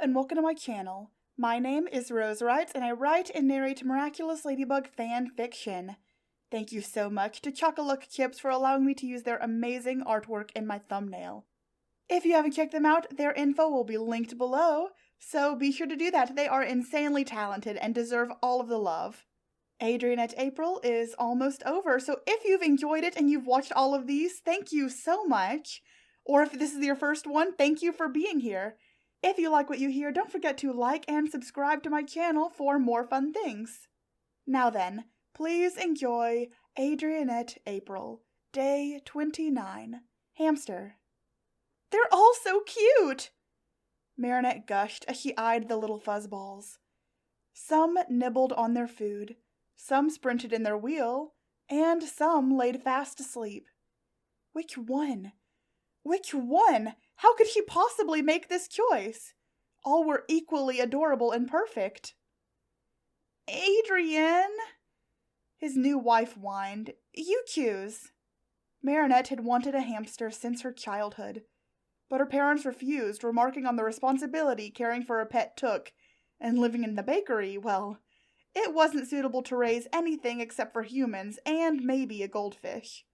and welcome to my channel. My name is Rose Writes and I write and narrate Miraculous Ladybug fan fiction. Thank you so much to ChocoLuck Chipz for allowing me to use their amazing artwork in my thumbnail. If you haven't checked them out, their info will be linked below, so be sure to do that. They are insanely talented and deserve all of the love. Adrienette April is almost over, so if you've enjoyed it and you've watched all of these, thank you so much. Or if this is your first one, thank you for being here. If you like what you hear, don't forget to like and subscribe to my channel for more fun things. Now then, please enjoy Adrienette April, Day 29, Hamster. They're all so cute! Marinette gushed as she eyed the little fuzzballs. Some nibbled on their food, some sprinted in their wheel, and some laid fast asleep. Which one? Which one? How could she possibly make this choice? All were equally adorable and perfect. Adrian, his new wife whined. You choose. Marinette had wanted a hamster since her childhood, but her parents refused, remarking on the responsibility caring for a pet took, and living in the bakery, well, it wasn't suitable to raise anything except for humans and maybe a goldfish.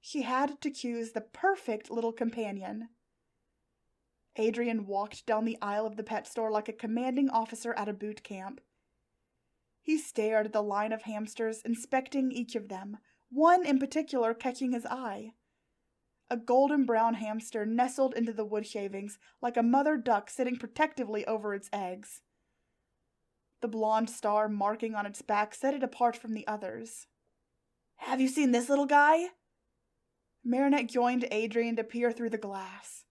She had to choose the perfect little companion. Adrian walked down the aisle of the pet store like a commanding officer at a boot camp. He stared at the line of hamsters, inspecting each of them, one in particular catching his eye. A golden brown hamster nestled into the wood shavings like a mother duck sitting protectively over its eggs. The blonde star marking on its back set it apart from the others. Have you seen this little guy? Marinette joined Adrian to peer through the glass.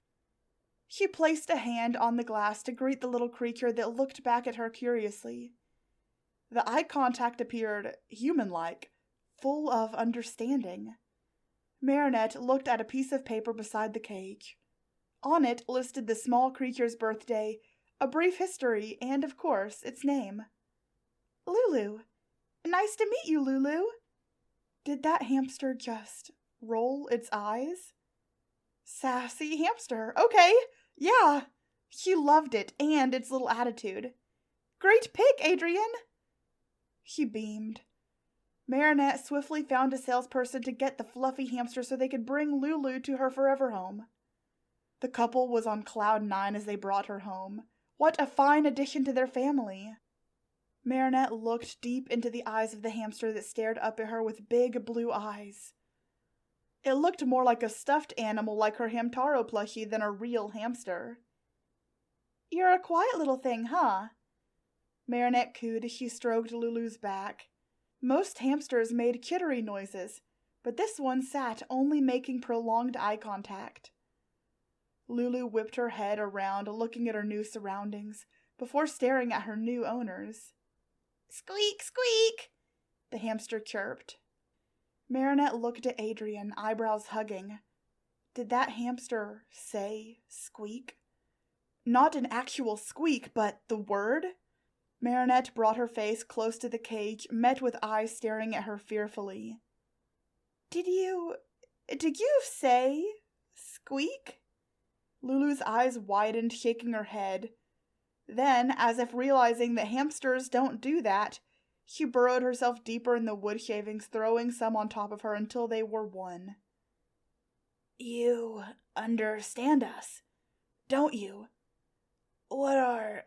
She placed a hand on the glass to greet the little creature that looked back at her curiously. The eye contact appeared human-like, full of understanding. Marinette looked at a piece of paper beside the cage. On it listed the small creature's birthday, a brief history, and, of course, its name. Lulu. Nice to meet you, Lulu. Did that hamster just roll its eyes? Sassy hamster. Okay, yeah. She loved it and its little attitude. Great pick, Adrian. She beamed. Marinette swiftly found a salesperson to get the fluffy hamster so they could bring Lulu to her forever home. The couple was on cloud 9 as they brought her home. What a fine addition to their family. Marinette looked deep into the eyes of the hamster that stared up at her with big blue eyes. It looked more like a stuffed animal like her Hamtaro plushie than a real hamster. You're a quiet little thing, huh? Marinette cooed as she stroked Lulu's back. Most hamsters made chittery noises, but this one sat only making prolonged eye contact. Lulu whipped her head around, looking at her new surroundings, before staring at her new owners. Squeak, squeak, the hamster chirped. Marinette looked at Adrian, eyebrows hugging. Did that hamster say squeak? Not an actual squeak, but the word? Marinette brought her face close to the cage, met with eyes staring at her fearfully. Did you say squeak? Lulu's eyes widened, shaking her head. Then, as if realizing that hamsters don't do that, she burrowed herself deeper in the wood shavings, throwing some on top of her until they were one. You understand us, don't you? What are...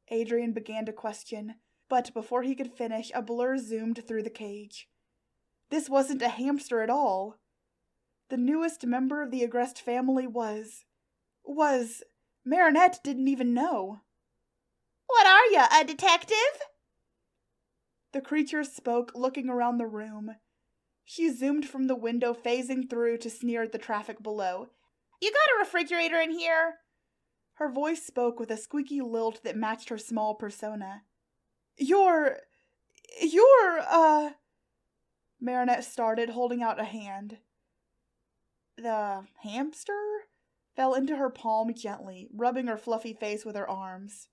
Adrian began to question, but before he could finish, a blur zoomed through the cage. This wasn't a hamster at all. The newest member of the Agreste family was... Marinette didn't even know. What are you, a detective? The creature spoke, looking around the room. She zoomed from the window, phasing through to sneer at the traffic below. You got a refrigerator in here? Her voice spoke with a squeaky lilt that matched her small persona. You're... Marinette started, holding out a hand. The hamster fell into her palm gently, rubbing her fluffy face with her arms.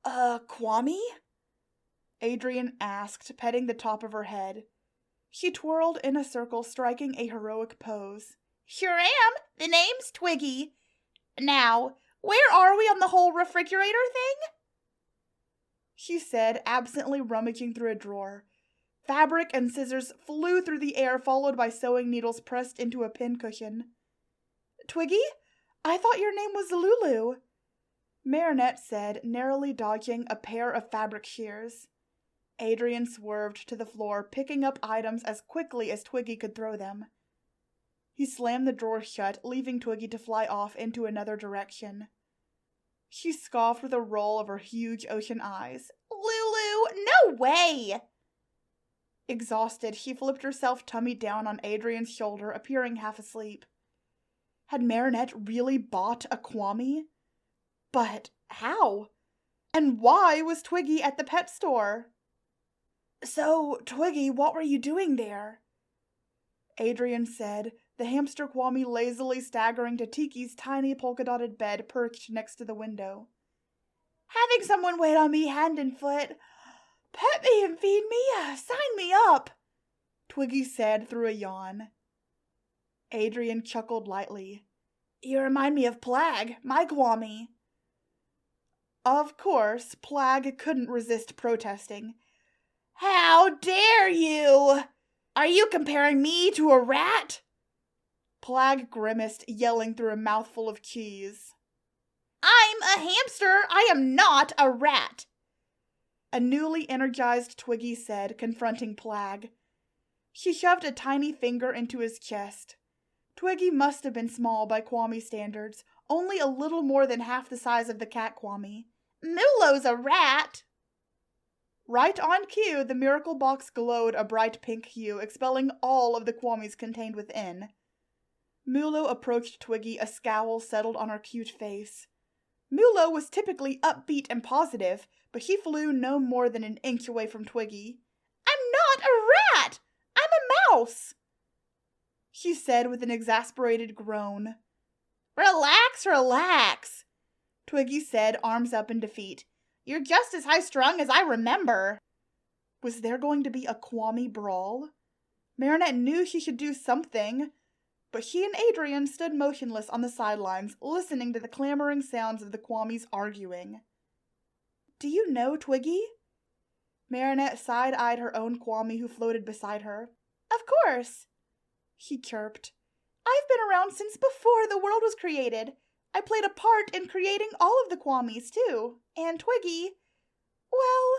Kwame? Adrian asked, petting the top of her head. She twirled in a circle, striking a heroic pose. Sure am. The name's Twiggy. Now, Where are we on the whole refrigerator thing? She said, absently rummaging through a drawer. Fabric and scissors flew through the air, followed by sewing needles pressed into a pincushion. Twiggy, I thought your name was Lulu, Marinette said, narrowly dodging a pair of fabric shears. Adrien swerved to the floor, picking up items as quickly as Twiggy could throw them. He slammed the drawer shut, leaving Twiggy to fly off into another direction. She scoffed with a roll of her huge ocean eyes. Lulu, no way! Exhausted, she flipped herself tummy down on Adrien's shoulder, appearing half asleep. Had Marinette really bought a Kwami? But how? And why was Twiggy at the pet store? So, Twiggy, what were you doing there? Adrien said, the hamster Kwami lazily staggering to Tiki's tiny polka-dotted bed perched next to the window. Having someone wait on me hand and foot. Pet me and feed me, sign me up, Twiggy said through a yawn. Adrien chuckled lightly. You remind me of Plag, my Kwami. Of course, Plag couldn't resist protesting. How dare you! Are you comparing me to a rat? Plag grimaced, yelling through a mouthful of cheese. I'm a hamster! I am not a rat! A newly energized Twiggy said, confronting Plag. She shoved a tiny finger into his chest. Twiggy must have been small by Kwami standards, only a little more than half the size of the cat Kwami. Mulo's a rat! Right on cue, the miracle box glowed a bright pink hue, expelling all of the Kwamis contained within. Mulo approached Twiggy, a scowl settled on her cute face. Mulo was typically upbeat and positive, but he flew no more than an inch away from Twiggy. I'm not a rat! I'm a mouse! She said with an exasperated groan. Relax, relax, Twiggy said, arms up in defeat. You're just as high-strung as I remember. Was there going to be a Kwami brawl? Marinette knew she should do something, but she and Adrien stood motionless on the sidelines, listening to the clamoring sounds of the Kwamis arguing. Do you know Twiggy? Marinette side-eyed her own Kwami who floated beside her. Of course, she chirped. I've been around since before the world was created. I played a part in creating all of the Kwamis, too. And Twiggy, well,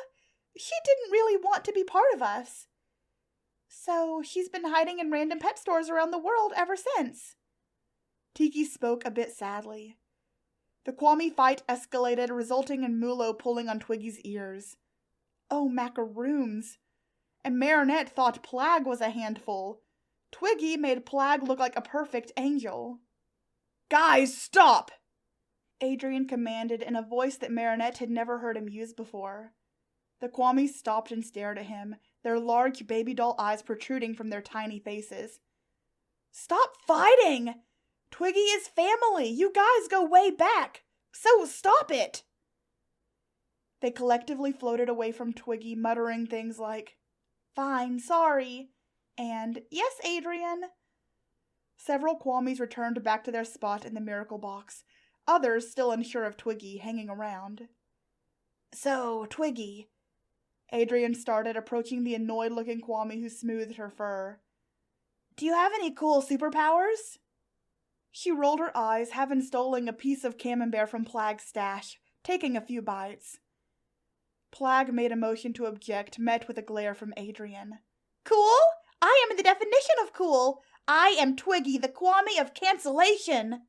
she didn't really want to be part of us. So she's been hiding in random pet stores around the world ever since. Tiki spoke a bit sadly. The Kwami fight escalated, resulting in Mulo pulling on Twiggy's ears. Oh, macaroons. And Marinette thought Plag was a handful. Twiggy made Plag look like a perfect angel. Guys, stop! Adrien commanded in a voice that Marinette had never heard him use before. The Kwamis stopped and stared at him, their large baby doll eyes protruding from their tiny faces. Stop fighting! Twiggy is family! You guys go way back! So stop it! They collectively floated away from Twiggy, muttering things like, Fine, sorry, and Yes, Adrien. Several Kwamis returned back to their spot in the miracle box, others still unsure of Twiggy hanging around. So, Twiggy, Adrien started, approaching the annoyed-looking Kwami who smoothed her fur. Do you have any cool superpowers? She rolled her eyes, having stolen a piece of camembert from Plag's stash, taking a few bites. Plag made a motion to object, met with a glare from Adrien. Cool? I am the definition of cool! I am Twiggy, the Kwami of cancellation!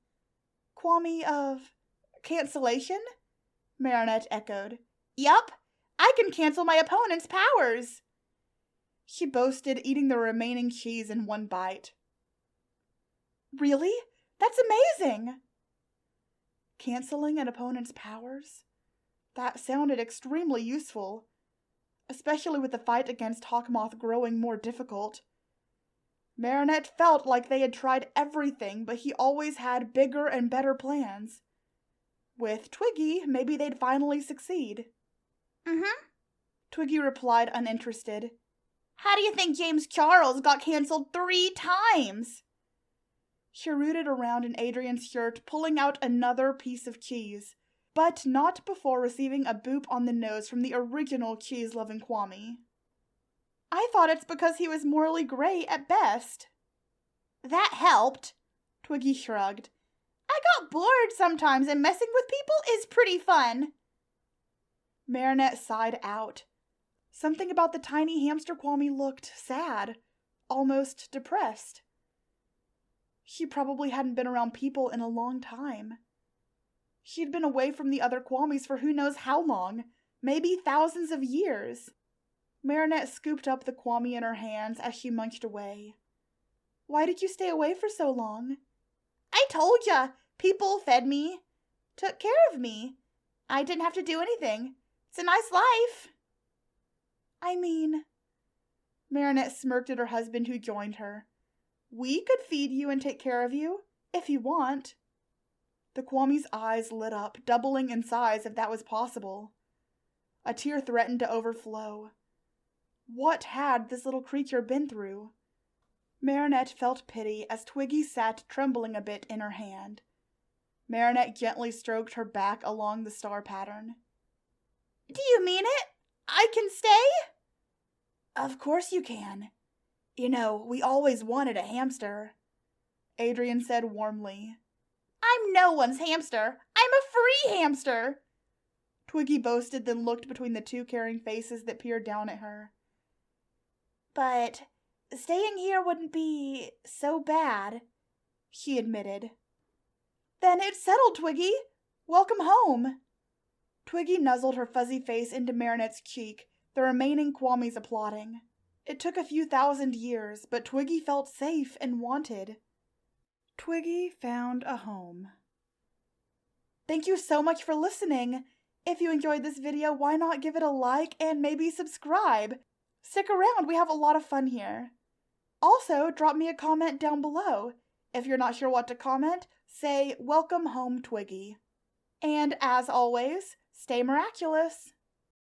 Kwami of cancellation? Marinette echoed. Yup, I can cancel my opponent's powers! She boasted, eating the remaining cheese in one bite. Really? That's amazing! Canceling an opponent's powers? That sounded extremely useful, especially with the fight against Hawkmoth growing more difficult. Marinette felt like they had tried everything, but he always had bigger and better plans. With Twiggy, maybe they'd finally succeed. Twiggy replied, uninterested. How do you think James Charles got cancelled 3 times? She rooted around in Adrienne's shirt, pulling out another piece of cheese, but not before receiving a boop on the nose from the original cheese-loving Kwame. I thought it's because he was morally gray at best. That helped, Twiggy shrugged. I got bored sometimes, and messing with people is pretty fun. Marinette sighed out. Something about the tiny hamster Kwame looked sad, almost depressed. She probably hadn't been around people in a long time. She'd been away from the other Kwames for who knows how long, maybe thousands of years. Marinette scooped up the Kwame in her hands as she munched away. Why did you stay away for so long? I told ya, people fed me, took care of me. I didn't have to do anything. It's a nice life. I mean, Marinette smirked at her husband who joined her. We could feed you and take care of you, if you want. The Kwame's eyes lit up, doubling in size if that was possible. A tear threatened to overflow. What had this little creature been through? Marinette felt pity as Twiggy sat trembling a bit in her hand. Marinette gently stroked her back along the star pattern. Do you mean it? I can stay? Of course you can. You know, we always wanted a hamster, Adrienne said warmly. I'm no one's hamster. I'm a free hamster, Twiggy boasted, then looked between the two caring faces that peered down at her. But staying here wouldn't be so bad, she admitted. Then it's settled, Twiggy. Welcome home. Twiggy nuzzled her fuzzy face into Marinette's cheek, the remaining Kwames applauding. It took a few thousand years, but Twiggy felt safe and wanted. Twiggy found a home. Thank you so much for listening. If you enjoyed this video, why not give it a like and maybe subscribe? Stick around, we have a lot of fun here. Also, drop me a comment down below. If you're not sure what to comment, say, "Welcome home, Twiggy." And as always, stay miraculous.